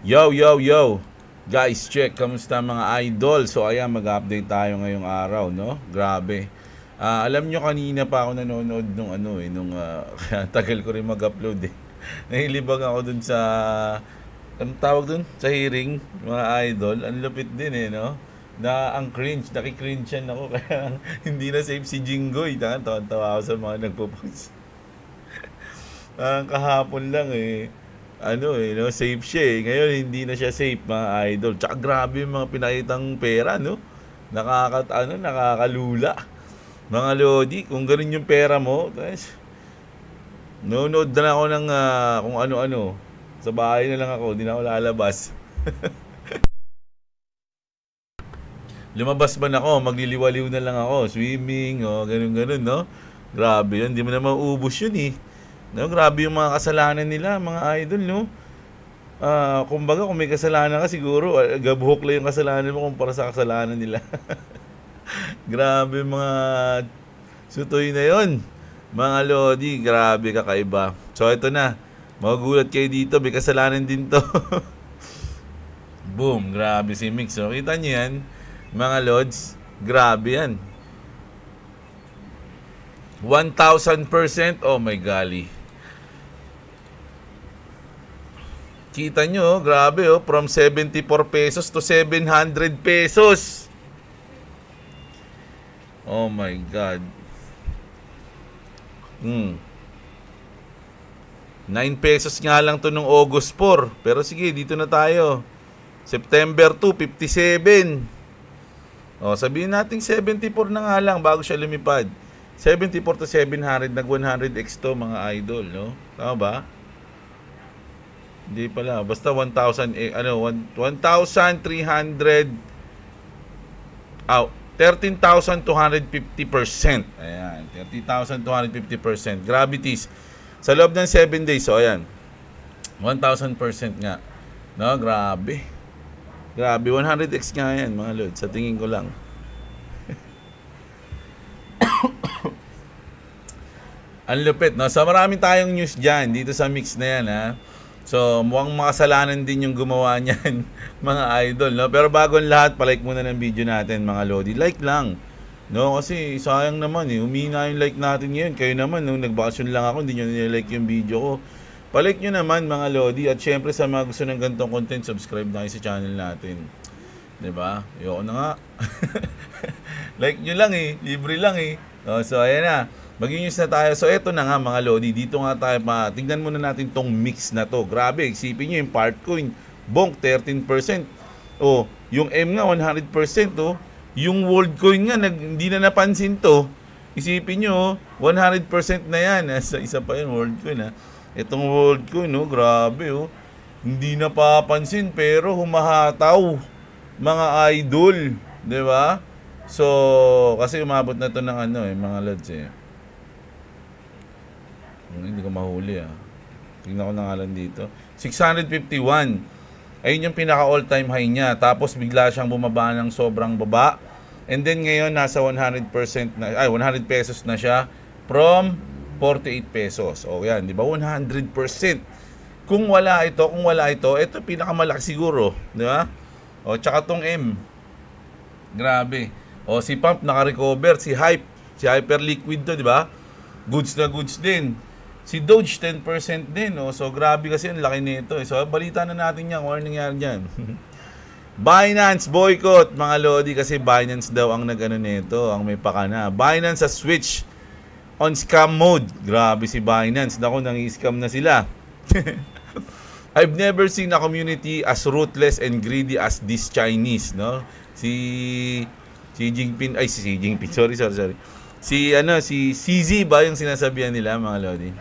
Yo, yo, yo! Guys, check. Kamusta mga idol? So, ayan, mag-update tayo ngayong araw, no? Grabe. Alam nyo, kanina pa ako nanonood nung kaya tagal ko rin mag-upload eh. Nahilibang ako dun sa, anong tawag dun? Sa hearing, mga idol. Ang lupit din eh, no? Ang cringe, nakikringean ako, kaya hindi na safe si Jinggoy. Tawa ako sa mga nagpo-post. Kahapon lang eh. No, safe siya eh. Ngayon hindi na siya safe, mga idol. Tsaka grabe yung mga pinakitang pera, no? Nakakalula. Mga lodi, kung ganun yung pera mo, guys, nonood na ako ng kung ano-ano. Sa bahay na lang ako, hindi na ako lalabas. Lumabas man ako, magliliwaliw na lang ako, swimming, ganun-ganun, no? Grabe yun, hindi mo na mauubos yun eh. No, grabe yung mga kasalanan nila, mga idol, no? Kumbaga, kung may kasalanan ka, siguro, gabuhok lang yung kasalanan mo kumpara sa kasalanan nila. Grabe mga sutoy na yon, mga lodi, grabe kakaiba. So, ito na. Magugulat kayo dito, may kasalanan din to. Boom, grabe si Mix. So, kita nyo yan, mga lods, grabe yan. 1,000%, oh my golly. Kita nyo, grabe from 74 pesos to 700 pesos. Oh my God. 9 pesos nga lang to nung August 4. Pero sige, dito na tayo. September 2, 57. Sabihin natin 74 na nga lang bago siya lumipad. 74 to 700, nag 100x to, mga idol, no? Tama ba? Hindi pala, basta 1,300 13,250%. Ayan, 30,250%. Gravities. Sa loob ng 7 days, so ayan. 1,000% nga. No, grabe. Grabe, 100x nga yan, mga lord. Sa tingin ko lang. Ang lupit, no? So maraming tayong news dyan dito sa mix na yan, ha? So, mukhang makasalanan din yung gumawa niyan, mga idol, no? Pero bago ang lahat, palike muna ng video natin, mga lodi. Like lang, no? Kasi sayang naman eh, humina yung like natin ngayon. Kayo naman, nung nagbakasyon lang ako, hindi nyo nilike yung video ko. Palike nyo naman, mga lodi. At syempre, sa mga gusto ng ganitong content, subscribe na kayo sa channel natin. Diba? Ayoko na nga. Like nyo lang eh, libre lang eh. So, ayan na. Mag-news na tayo. So, eto na nga, mga lodi. Dito nga tayo tingnan muna natin tong mix na to. Grabe, isipin nyo yung Partcoin. Bonk, 13%. Yung M nga, 100%. Yung Worldcoin nga, hindi na napansin to. Isipin nyo, 100% na yan. Isa pa yun, Worldcoin, ha. Itong Worldcoin, grabe, hindi napapansin, pero humahataw, mga idol. Diba? So, kasi umabot na to ng mga lods eh. Hindi ko mahuli Tingnan ko na nga lang dito. 651. Ayun yung pinaka all-time high niya. Tapos bigla siyang bumaba ng sobrang baba. And then ngayon nasa 100% na 100 pesos na siya from 48 pesos. Yan, 'di ba? 100%. Kung wala ito, ito pinakamalaki siguro, 'di ba? Tsaka tong M. Grabe. Si Pump naka-recover, si Hyperliquid to, 'di ba? Goods na goods din. Si Doge 10% din, so grabe kasi ang laki nito. So balita na natin yan kung ano nangyari diyan. Binance boycott, mga lodi, kasi Binance daw ang nito, ang may pakana. Binance sa switch on scam mode. Grabe si Binance, nako, nang-i-scam na sila. I've never seen a community as ruthless and greedy as this Chinese, no? Si Jinping, sorry. Si CZ ba yung sinasabihan nila, mga lodi?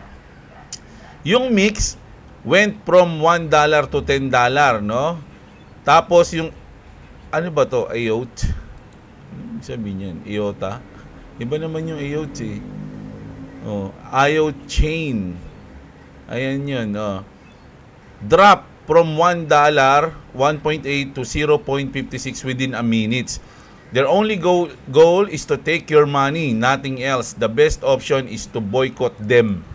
Yung mix went from $1 to $10, no? Tapos yung ano ba to? IOTA. Sabihin yan, IOTA. Iba naman yung IOTA eh. IOTA chain. Ayan yun, drop from $1, 1.8 to 0.56 within a minute. Their only goal is to take your money, nothing else. The best option is to boycott them.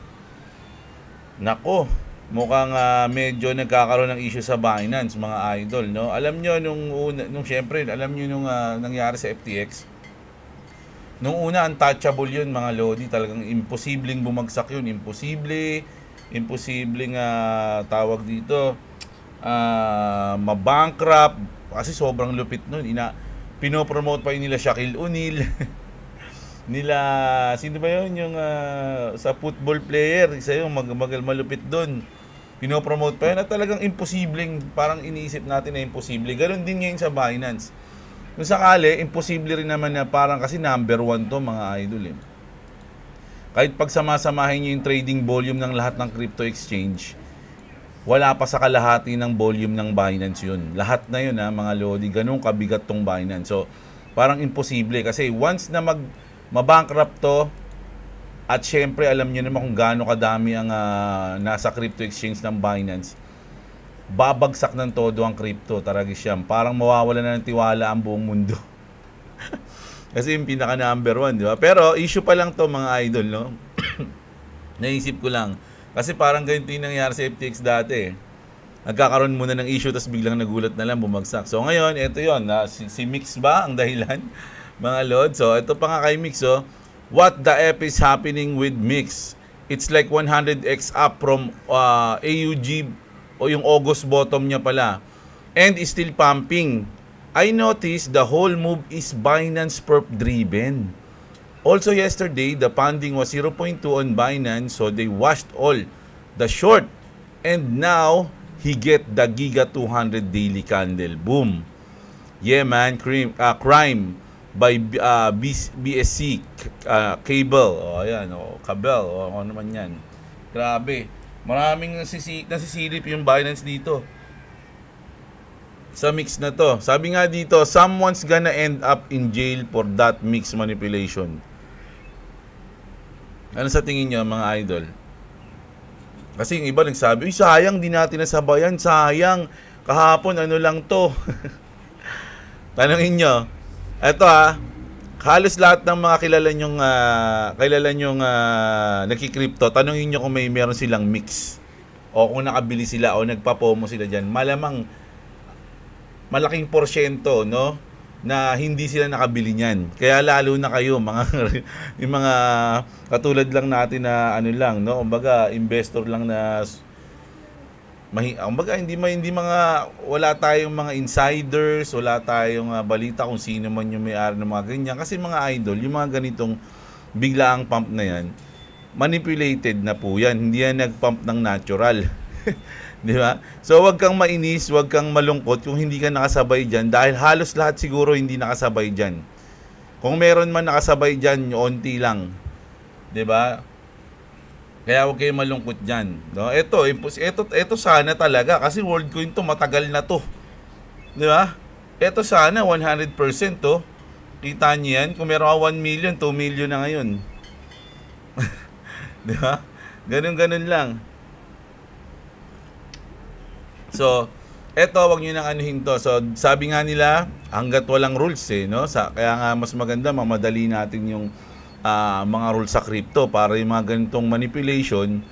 Nako, mukhang medyo nagkakaroon ng issue sa Binance, mga idol, no? Alam nyo, nung syempre, alam nyo nung nangyari sa FTX, nung una, untouchable yun, mga lodi. Talagang imposibleng bumagsak yun. Imposibleng tawag dito, mabankrupt. Kasi sobrang lupit nun. Pinopromote pa yun nila Shaquille O'Neal. Nila, sino ba yun? Yung sa football player. Isa yung malupit dun. Pinopromote pa yun. At talagang imposibleng, parang iniisip natin na imposible. Ganon din ngayon sa Binance. Kung sakali, imposible rin naman na parang kasi number 1 to, mga idol eh. Kahit pag samasamahin nyo yung trading volume ng lahat ng crypto exchange, wala pa sa kalahati ng volume ng Binance yun. Lahat na yun mga lodi, ganun kabigat tong Binance. So, parang imposible kasi once na mabankrupt to, at syempre alam nyo naman kung gaano kadami ang nasa crypto exchange ng Binance, babagsak ng todo ang crypto, Taragisyam. Parang mawawala na ng tiwala ang buong mundo. Kasi yung pinaka number 1, di ba? Pero issue pa lang to, mga idol, no? Naisip ko lang. Kasi parang ganito yung nangyari sa FTX dati. Nagkakaroon muna ng issue, tapos biglang nagulat na lang, bumagsak. So ngayon, ito yun. Si Mix ba ang dahilan? Mga lord. So ito pa nga kay Mix, oh. What the F is happening with Mix? It's like 100x up from AUG o yung August bottom niya pala, and is still pumping. I noticed the whole move is Binance perp driven. Also yesterday, the funding was 0.2 on Binance, so they washed all the short, and now he get the Giga 200 daily candle. Boom. Yeah man, crime by BSC cable. O ayan, kabel, o ano naman yan. Grabe. Maraming nasisilip yung Binance dito sa Mix na to. Sabi nga dito, someone's gonna end up in jail for that Mix manipulation. Ano sa tingin nyo, mga idol? Kasi yung iba nagsabi, sayang, di natin nasabayan. Sayang, kahapon ano lang to. Tanungin nyo, eto halos lahat ng mga kilala nyong nagki-crypto, tanungin nyo kung meron silang Mix o kung nakabili sila o nagpapomo sila dyan. Malamang malaking porsyento, no, na hindi sila nakabili niyan. Kaya lalo na kayo, yung mga katulad lang natin na ano lang, no, kumbaga investor lang na kumbaga hindi mga wala tayong mga insiders, wala tayong balita kung sino man yung may-ari ng mga ganyan. Kasi mga idol, yung mga ganitong biglaang pump na yan, manipulated na po yan. Hindi yan nag-pump ng natural. Di ba? So wag kang mainis, wag kang malungkot kung hindi ka nakasabay dyan, dahil halos lahat siguro hindi nakasabay dyan. Kung meron man nakasabay dyan, onti lang. Di ba? Kaya huwag kayong malungkot dyan. No? Ito sana talaga. Kasi WorldCoin to, matagal na to. Di ba? Ito sana, 100% to. Kita nyo yan. Kung meron ka 1 million, 2 million na ngayon. Di ba? Ganun lang. So, ito, huwag nyo nang anuhin to. So, sabi nga nila, hanggat walang rules no? Kaya nga mas maganda, mamadali natin yung mga rules sa crypto para yung mga ganitong manipulation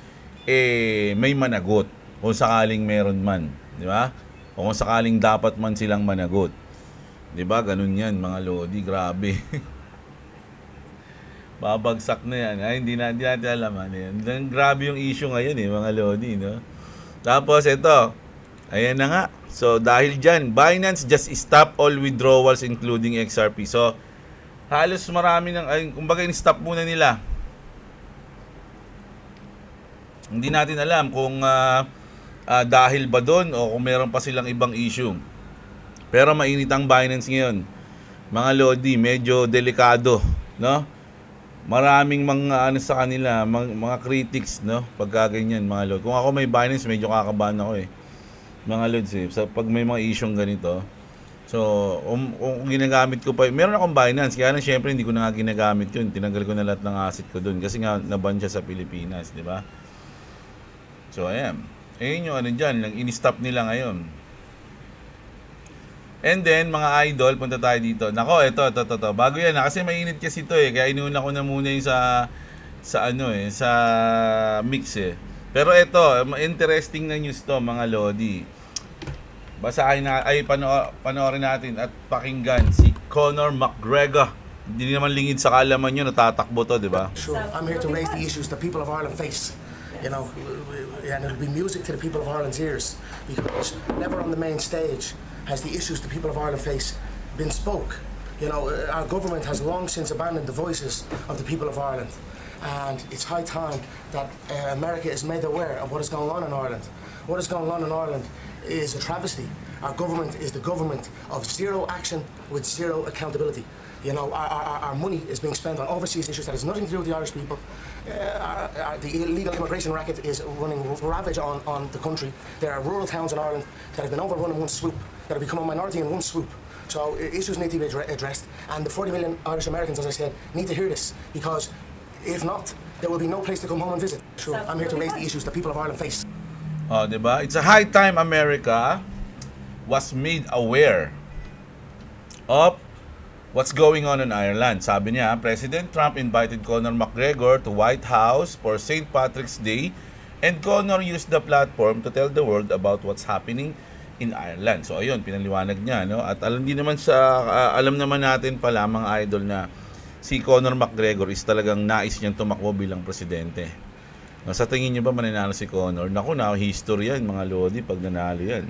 may managot kung sakaling meron man, di ba? O kung sakaling dapat man silang managot, di ba? Ganun yan, mga lodi, grabe. Babagsak na yan. Ay, hindi natin alam yan. Grabe yung issue ngayon mga lodi, no? Tapos ito, ayan na nga. So dahil dyan, Binance just stop all withdrawals including XRP. So halos marami kumbaga in-stop muna nila. Hindi natin alam kung dahil ba doon o kung meron pa silang ibang issue. Pero mainit ang Binance ngayon. Mga lodi, medyo delikado, no? Maraming mga sa kanila, mga critics, no? Pagka ganyan, mga lodi. Kung ako may Binance, medyo kakabahan ako mga lods pag may mga issue ganito. So, kung ginagamit ko pa, meron akong Binance, kaya na syempre hindi ko na nga ginagamit yun. Tinanggal ko na lahat ng asset ko dun kasi nga naban siya sa Pilipinas, di ba? So, ayan. Ayun yung dyan, in-stop nila ngayon. And then, mga idol, punta tayo dito. Nako, ito. Bago yan, kasi mainit kasi ito kaya inuna ko na muna yung sa Mix Pero ito, interesting na news to mga Lodi. Basahin na, panoorin natin at pakinggan si Conor McGregor. Hindi naman lingid sa kaalaman nyo, natatakbo to, di ba? Sure, I'm here to raise the issues the people of Ireland face. You know, and it'll be music to the people of Ireland's ears, because never on the main stage has the issues the people of Ireland face been spoke. You know, our government has long since abandoned the voices of the people of Ireland, and it's high time that America is made aware of what is going on in Ireland. What is going on in Ireland is a travesty. Our government is the government of zero action with zero accountability. You know, our money is being spent on overseas issues that has nothing to do with the Irish people. The illegal immigration racket is running ravage on the country. There are rural towns in Ireland that have been overrun in one swoop, that have become a minority in one swoop. So issues need to be addressed, and the 40 million Irish Americans, as I said, need to hear this, because if not, there will be no place to come home and visit. Sure, I'm here to raise the issues the people of Ireland face. Oh, diba? It's a high time America was made aware of what's going on in Ireland. Sabi niya, President Trump invited Conor McGregor to White House for St. Patrick's Day, and Conor used the platform to tell the world about what's happening in Ireland. So ayun, pinaliwanag niya, no? At alam naman natin pala mga idol na si Conor McGregor is talagang nais niyang tumakbo bilang presidente. No, sa tingin niyo ba mananalo si Conor? Naku, history yan mga Lodi pag nanalo yan.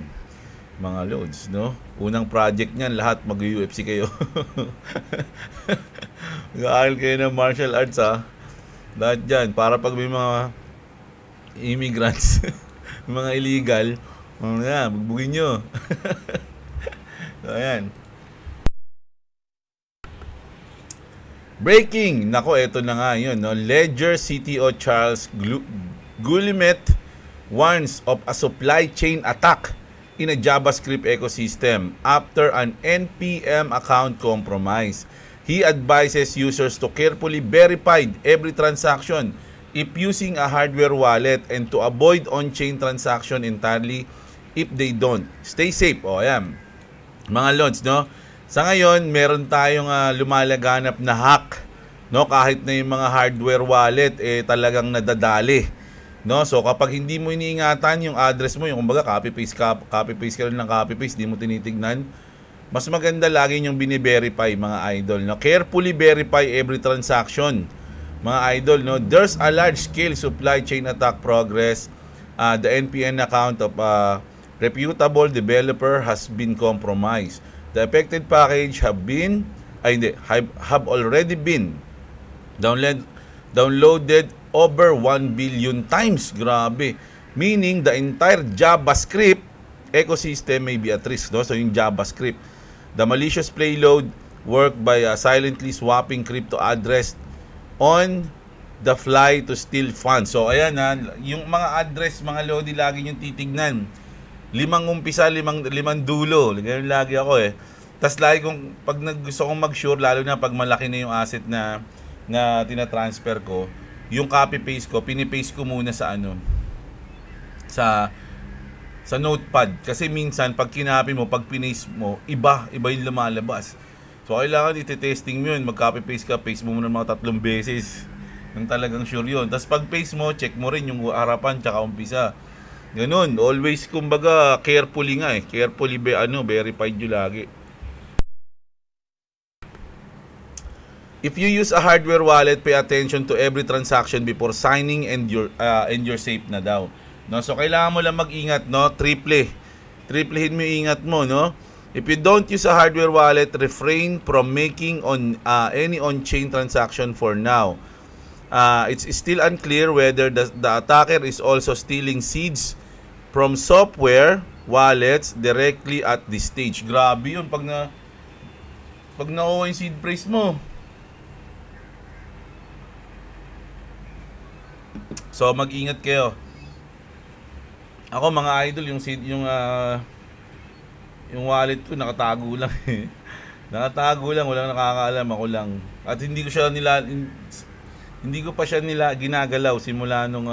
Mga Lods, no? Unang project niyan, lahat mag-UFC kayo. Mag-aaral kayo ng martial arts, ha? Lahat dyan, para pag may mga immigrants, mga illegal, bugbugin nyo. So, ayan. Breaking! Nako, eto na nga yun, no? Ledger CTO Charles Guillemet warns of a supply chain attack in a JavaScript ecosystem after an NPM account compromise. He advises users to carefully verify every transaction if using a hardware wallet, and to avoid on-chain transaction entirely if they don't. Stay safe. O, ayan. Mga Lods, no? Sa ngayon, meron tayong lumalaganap na hack, no? Kahit na yung mga hardware wallet, talagang nadadali. No? So kapag hindi mo iniingatan yung address mo, yung kumbaga copy-paste ka lang ng copy-paste, di mo tinitignan, mas maganda lagi yung bini-verify mga idol. No? Carefully verify every transaction mga idol. No? There's a large-scale supply chain attack progress. The NPN account of a reputable developer has been compromised. The affected package have already been downloaded over 1 billion times. Grabe. Meaning the entire JavaScript ecosystem may be at risk, no? So yung JavaScript, the malicious payload worked by silently swapping crypto address on the fly to steal funds. So ayan yung mga address mga Lodi lagi yung titignan. 5 umpisa, 5 dulo. Ganyan lagi ako Tas lagi kong pag gusto kong mag-sure, lalo na pag malaki na yung asset na tina-transfer ko, yung copy-paste ko, pinipaste ko muna sa sa notepad. Kasi minsan, pag kinapi mo, pag pinaste mo, iba yung lumalabas. So, kailangan iti-testing mo yun. Mag-copy-paste ka, paste mo muna mga 3 beses. Yung talagang sure yun. Tapos pag paste mo, check mo rin yung harapan tsaka umpisa. Ganun. Always, kumbaga, carefully nga Carefully, verified yun lagi. If you use a hardware wallet, pay attention to every transaction before signing, and you're safe na daw. No, so kailangan mo lang mag-ingat, no? Triplehin mo yung ingat mo, no? If you don't use a hardware wallet, refrain from making any on-chain transaction for now. It's still unclear whether the attacker is also stealing seeds from software wallets directly at this stage. Grabe yun pag nakuha yung seed phrase mo. So mag-ingat kayo. Ako mga idol, yung wallet ko nakatago lang Nakatago lang, walang nakakaalam, ako lang. At hindi ko pa siya ginagalaw simula nung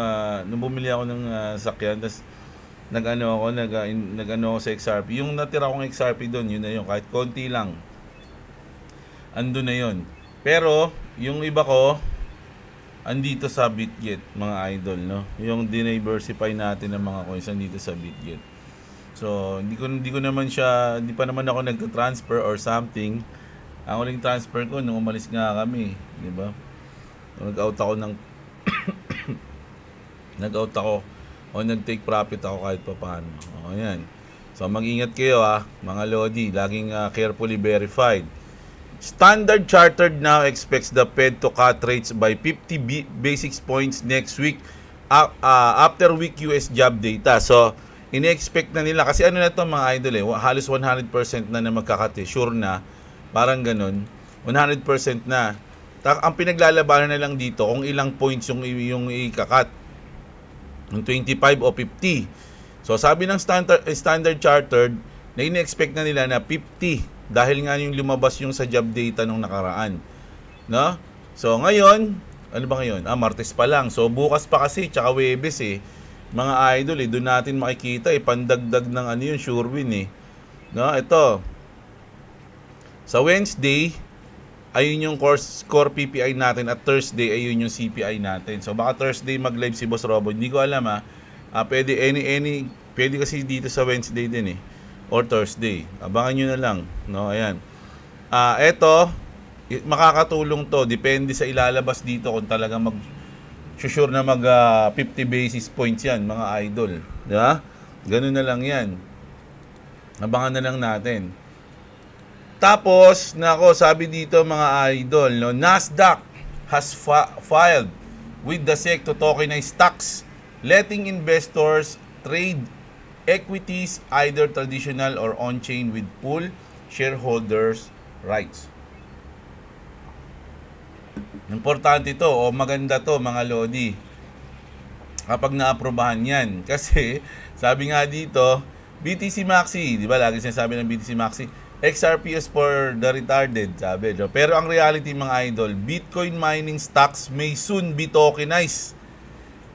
bumili ako ng sakyan. Tas nag-ano ako sa XRP. Yung natira kong XRP doon, yun na yun, kahit konti lang. Ando na yun. Pero yung iba ko, andito sa Bitget, mga idol, no? Yung diversify natin ng mga coins andito sa Bitget. So, hindi ko naman siya, hindi pa naman ako nagta-transfer or something. Ang uling transfer ko nung umalis nga kami, di ba? Nag-out ako nag-out ako o nag-take profit ako kahit pa paano. O, yan. So, mag-ingat kayo mga Lodi. Laging carefully verified. Standard Chartered now expects the Fed to cut rates by 50 basis points next week after week US job data. So, ini-expect na nila. Kasi ano na ito mga idol halos 100% na magkakate. Sure na. Parang ganun. 100% na. Ang pinaglalabanan na lang dito kung ilang points yung ikakat. Yung 25 o 50. So, sabi ng Standard Chartered na ini-expect na nila na 50 dahil nga yung lumabas yung sa job data nung nakaraan. No? So, ngayon, ano ba ngayon? Martes pa lang. So, bukas pa kasi, tsaka Webes mga idol doon natin makikita pandagdag ng yun, sure win No? Ito. Sa Wednesday, ayun yung core PPI natin at Thursday, ayun yung CPI natin. So, baka Thursday mag-live si Boss Robo. Hindi ko alam pwede pwede kasi dito sa Wednesday din or Thursday. Abangan nyo na lang, no? Ayan. Eto, makakatulong to. Depende sa ilalabas dito kung talaga sure na 50 basis points yan, mga idol. Diba? Ganun na lang yan. Abangan na lang natin. Tapos, sabi dito mga idol, no? Nasdaq has filed with the SEC to tokenize stocks, letting investors trade equities either traditional or on-chain with full shareholders rights. Importante ito maganda to mga Lodi kapag naaprobahan yan. Kasi sabi nga dito, BTC Maxi, di ba lagi sinasabi ng BTC Maxi, XRP is for the retarded, sabi. Pero ang reality mga idol, Bitcoin mining stocks may soon be tokenized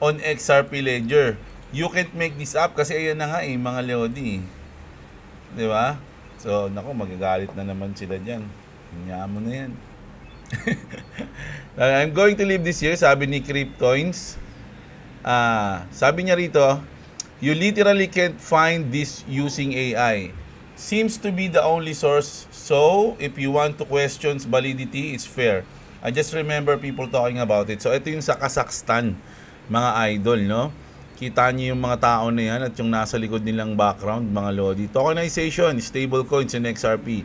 on XRP Ledger. You can't make this up kasi ayan na nga mga Lodi. Di ba? So, nako, magagalit na naman sila dyan. Hinayaan mo na yan. I'm going to leave this year, sabi ni Cryptoins. Sabi niya rito, you literally can't find this using AI. Seems to be the only source. So, if you want to question validity, it's fair. I just remember people talking about it. So, ito yung sa Kazakhstan, mga idol, no? Kita niyo yung mga tao na yan at yung nasa likod nilang background, mga Lodi. Tokenization, stablecoins and XRP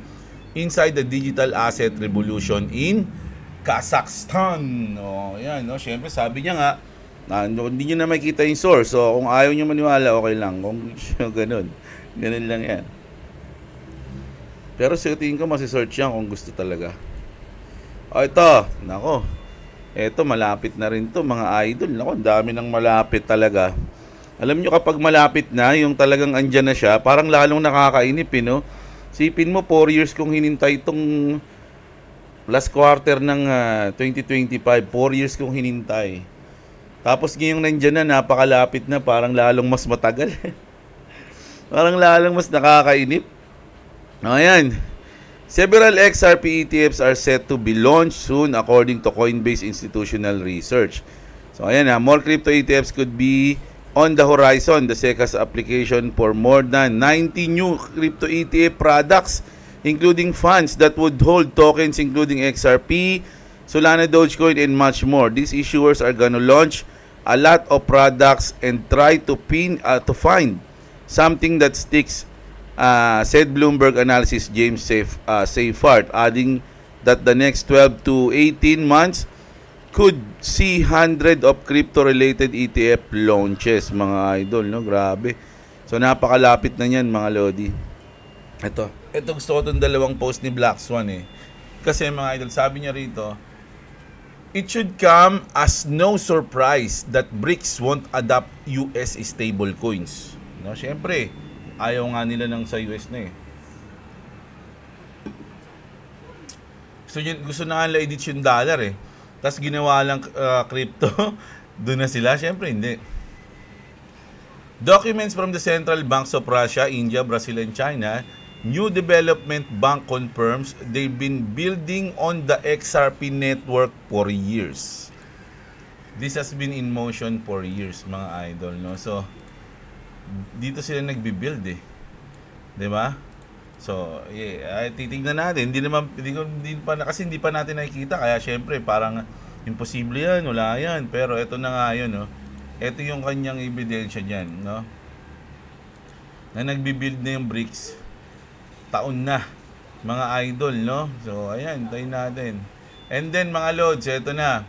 inside the digital asset revolution in Kazakhstan. Yan, no? Siyempre, sabi niya nga, hindi nyo na makita yung source. So, kung ayaw nyo maniwala, okay lang. Kung ganun. Ganun lang yan. Pero sa tingin ko, masisearch yan kung gusto talaga. Ito. Nako. Ito, malapit na rin to mga idol. Nako, dami ng malapit talaga. Alam nyo, kapag malapit na, yung talagang andyan na siya, parang lalong nakakainip, no? Sipin mo, 4 years kong hinintay itong last quarter ng 2025. 4 years kong hinintay. Tapos ngayong nandyan na, napakalapit na, parang lalong mas matagal. Parang lalong mas nakakainip. Ayan. Several XRP ETFs are set to be launched soon according to Coinbase Institutional Research. So ayan more crypto ETFs could be on the horizon. The SEC has application for more than 90 new crypto ETF products, including funds that would hold tokens including XRP, Solana, Dogecoin, and much more. These issuers are gonna launch a lot of products and try to find something that sticks, said Bloomberg analysis James Seyfarth, adding that the next 12 to 18 months could see hundreds of crypto-related ETF launches, mga idol, no? Grabe. So, napakalapit na yan, mga Lodi. Ito gusto ko itong dalawang post ni Black Swan, Kasi, mga idol, sabi niya rito, it should come as no surprise that BRICS won't adopt US stablecoins. No? Siyempre, ayaw nga nila ng sa US na Gusto na nga nila edit yung dollar Tapos ginawa lang crypto. Doon na sila. Siyempre, hindi. Documents from the central banks of Russia, India, Brazil, and China, New Development Bank confirms they've been building on the XRP network for years. this has been in motion for years, mga idol, no? So, dito sila nagbi-build eh. 'Di ba? So, titignan natin. Kasi hindi pa natin nakikita. Kaya syempre, parang imposible yan, wala yan. Pero ito na nga yun, no? Ito yung kanyang ebidensya dyan, no? Na nagbi-build na yung bricks. Taon na, mga idol, no? So, ayan, tayo natin. And then, mga lods, ito na.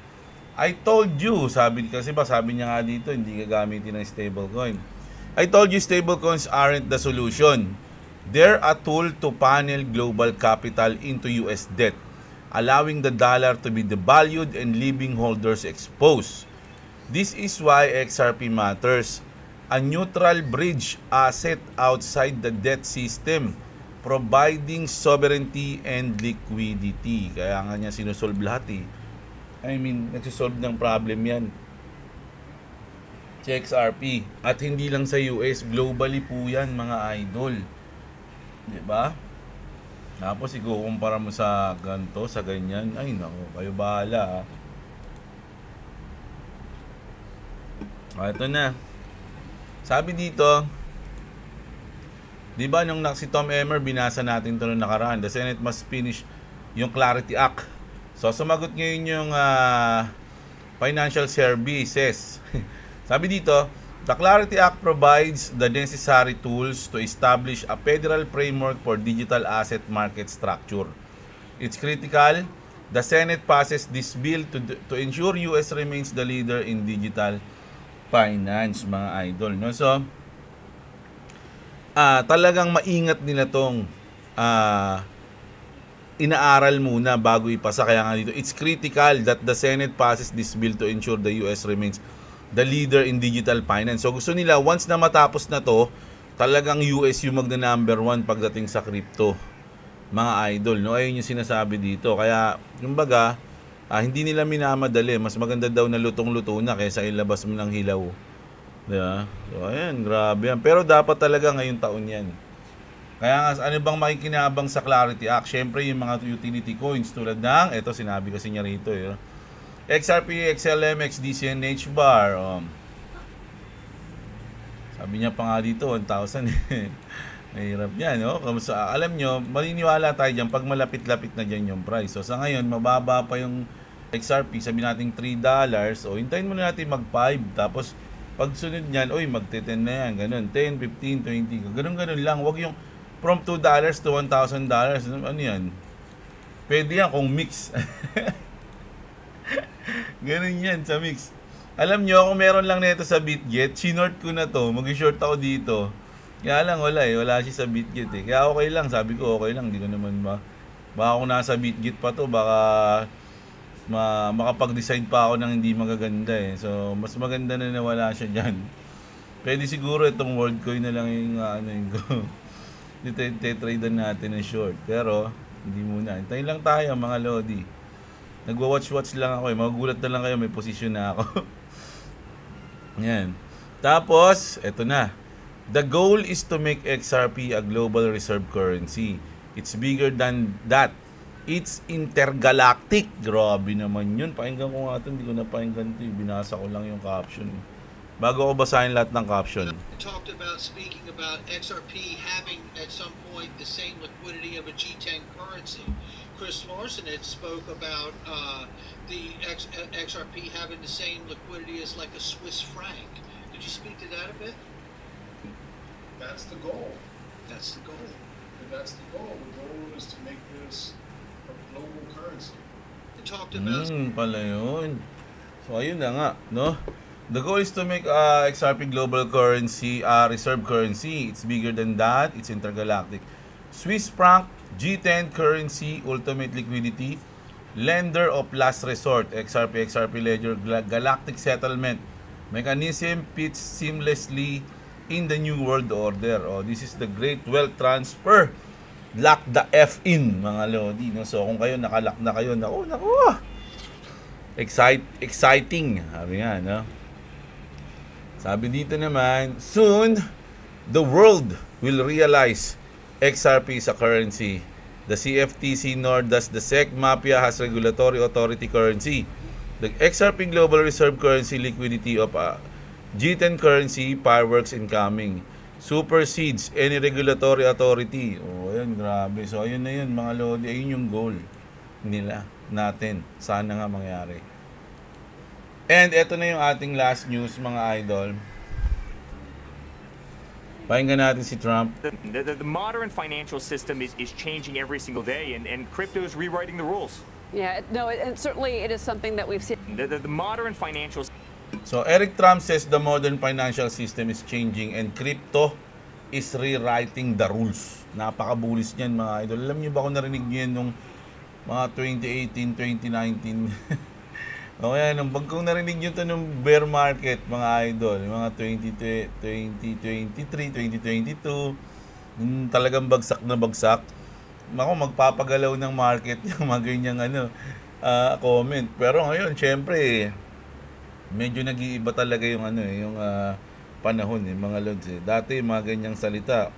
I told you, sabi niya nga dito, hindi gagamitin ng stablecoin. I told you stablecoins aren't the solution. They're a tool to funnel global capital into US debt, allowing the dollar to be devalued and leaving holders exposed. This is why XRP matters. A neutral bridge asset outside the debt system, providing sovereignty and liquidity. Kaya nga niya sinusolve lahat eh. Nagsisolve ng problem yan. Si XRP. At hindi lang sa US, globally po yan, mga idol. Diba? Tapos ikukumpara mo sa ganito, sa ganyan. Ay nako, kayo bahala. Ito na. Sabi dito, di ba nung si Tom Emmer, binasa natin ito nung nakaraan, the Senate must finish yung Clarity Act. So sumagot ngayon yung Financial Services. Sabi dito, the Clarity Act provides the necessary tools to establish a federal framework for digital asset market structure. It's critical the Senate passes this bill to ensure US remains the leader in digital finance, mga idol, no? So, talagang maingat nila tong inaaral muna bago ipasa. Kaya nga dito, it's critical that the Senate passes this bill to ensure the US remains the leader in digital finance. So gusto nila, once na matapos na to, talagang US yung magna-number 1 pagdating sa crypto, mga idol, no? Ayun yung sinasabi dito. Kaya, kumbaga, hindi nila minamadali. Mas maganda daw na lutong-luto na kaysa ilabas mo ng hilaw. Diba? So, ayan, grabe yan. Pero dapat talaga ngayong taon yan. Kaya nga, ano bang makikinabang sa Clarity Act? Siyempre, yung mga utility coins tulad ng, eto, sinabi kasi niya rito, XRP, XLM, XDC, and HBAR. Sabi niya pa nga dito, 1,000. Mahirap yan, no? Kamusta, alam nyo, maniniwala tayo dyan pag malapit-lapit na dyan yung price. So, sa ngayon, mababa pa yung XRP. Sabi natin $3. O, hintayin muna natin mag-5. Tapos, pag sunod niyan, magte-10 na yan. Ganun, 10, 15, 20. Ganun-ganun lang. Huwag yung from $2 to $1,000. Ano yan? Pwede yan kung mix. Ganun yan sa mix. Alam nyo, kung meron lang nito sa Bitget, sinort ko na to, mag-short ako dito. Kaya lang wala siya sa Bitget eh. Kaya okay lang, sabi ko okay lang, hindi ko naman baka kung nasa Bitget pa to, baka makapag-decide pa ako ng hindi magaganda eh. So, mas maganda na wala siya dyan. Pwede siguro itong WorldCoin na lang yung yung go. Trade natin ng short. Pero, hindi muna. Hintayin lang tayo mga Lodi. Nagwa-watch lang ako eh. Magugulat na lang kayo, may posisyon na ako. Yan. Tapos, eto na. The goal is to make XRP a global reserve currency. It's bigger than that. It's intergalactic. Grabe naman yun. Pakinggan ko nga ito. Hindi ko napakinggan ito. Binasa ko lang yung caption. Bago ko basahin lahat ng caption. Talked about speaking about XRP having at some point the same liquidity of a G10 currency. Chris Larson had spoke about the XRP having the same liquidity as like a Swiss franc. Could you speak to that a bit? That's the goal. That's the goal. And that's the goal. The goal is to make this a global currency. They talked about Pala yun. So ayun na nga, no? The goal is to make XRP global currency, reserve currency. It's bigger than that. It's intergalactic. Swiss franc, G10 currency, ultimate liquidity, lender of last resort, XRP ledger, galactic settlement mechanism fits seamlessly in the new world order. This is the great wealth transfer. Lock the F in, mga Lodi, no? So kung kayo nakalock na kayo, naku. Exciting. Sabi nga, no? Sabi dito naman, soon the world will realize XRP is a currency. The CFTC nor does the SEC Mafia has regulatory authority currency. The XRP Global Reserve Currency liquidity of G10 currency fireworks incoming. Supersedes any regulatory authority. Oh, ayun, grabe. So, ayun na yun, mga lodi. Ayun yung goal nila, natin. Sana nga mangyari. And eto na yung ating last news, mga idol. Pakinggan natin si Trump. The modern financial system is changing every single day, and crypto is rewriting the rules. Yeah, no, and certainly it is something that we've seen. The modern financial. So, Eric Trump says the modern financial system is changing and crypto is rewriting the rules. Napaka-bullish niyan, mga idol. Alam niyo ba kung narinig niyo yan nung mga 2018, 2019? O kaya, kung narinig niyo ito nung bear market, mga idol, mga 2023, 2022, talagang bagsak na bagsak. Ako, magpapagalaw ng market yung mga ganyang comment. Pero ngayon, syempre, medyo nag-iiba talaga yung yung panahon mga lods Dati mga ganyang salita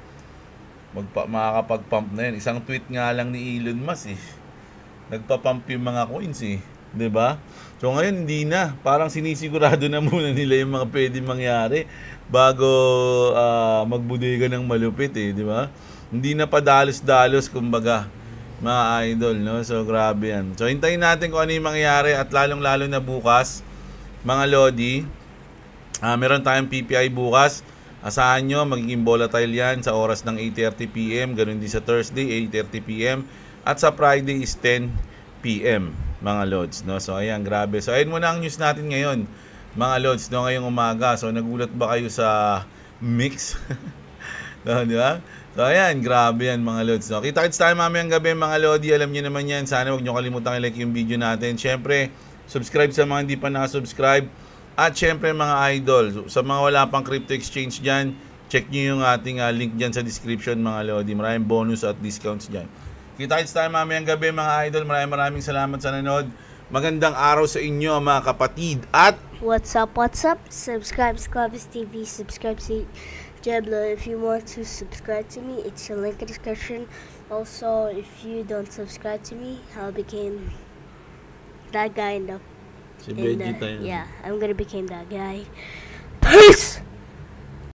makakapag-pump na yan. Isang tweet nga lang ni Elon Musk nagpa-pump yung mga coins 'di ba? So ngayon hindi na, parang sinisigurado na muna nila yung mga pwedeng mangyari bago magbudega ng malupit 'di ba? Hindi na padalos-dalos kumbaga, mga idol, no? So grabe yan. So hintayin natin kung ano yung mangyayari at lalong-lalo na bukas, mga lodi, meron tayong PPI bukas. Asahan nyo, magiging volatile yan sa oras ng 8:30 PM. Ganun din sa Thursday, 8:30 PM. At sa Friday is 10 PM, mga lods. No? So ayan, grabe. So ayun muna ang news natin ngayon, mga lods, no? Ngayong umaga. So nagulat ba kayo sa mix? No, di ba? So ayan, grabe yan, mga lods. No? Kita-kits tayo mamayang gabi, mga lodi. Alam nyo naman yan. Sana huwag nyo kalimutan i-like yung video natin. Siyempre, subscribe sa mga hindi pa nakasubscribe. At syempre, mga idol, sa mga wala pang crypto exchange dyan, check nyo yung ating link dyan sa description, mga lodi. Maraming bonus at discounts dyan. Kita-kits tayo mamayang gabi, mga idol. Maraming salamat sa nanood. Magandang araw sa inyo, mga kapatid. At what's up? Subscribe to Clovis TV. Subscribe to Jeblo. If you want to subscribe to me, it's a link in the description. Also, if you don't subscribe to me, I'll become that guy in the... si Vegeta yun. Yeah, I'm gonna become that guy. Peace!